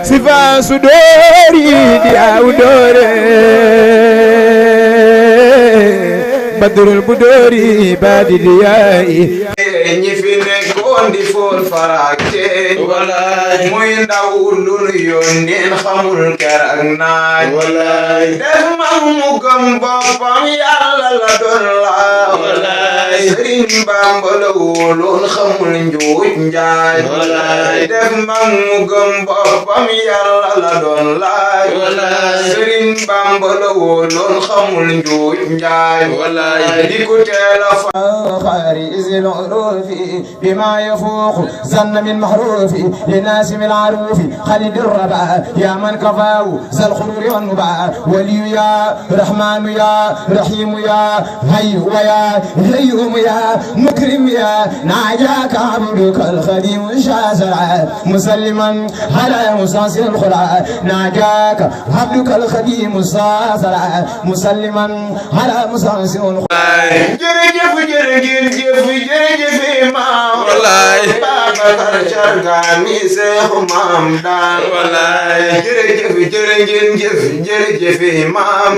sifa sudori dia udore badrul budori badidiyai ñi fi nekkoon di fool faraake walaay muy ndaw lu nu yónneen xamul ker ak naaj walaay def mag mu gëm boppam yàlla la doon la walaay Sëriñ Bamba la wóoloon xamul njuuj njaay walaay def mag mu gëm boppam yàlla la doon laaj walaay Sëriñ Bamba la wóoloon xamul njuuj njaay walaay di ku teel a fa خارج العروف بما يفوق زن من محروف لناس من العروف خالد الربا يا من كفاه ذا الخرور والنبا ولي يا رحمن يا رحيم يا هي ويا هيوم يا مكرم يا ناجاك عبدك الخديم شاسع مسلما على مساس الخلا ناجاك عبدك الخديم شاسع مسلما على مساس الخلا jërëjëf jërëjëf maam wallaay Babacar Cargaan mi seexu maam daan wallaay jërëjëf maam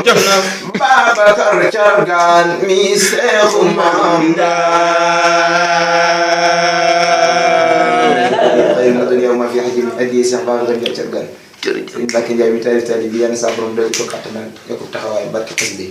Babacar Cargaan mi seexu maam daan xëy na dunya ma fi xajim addi Seex Babacar Cargaan jërëjëf Mbàkke Njaay mi taalif bi yàlla sa borom doy ko kattanal ko taxawaay barke xas bi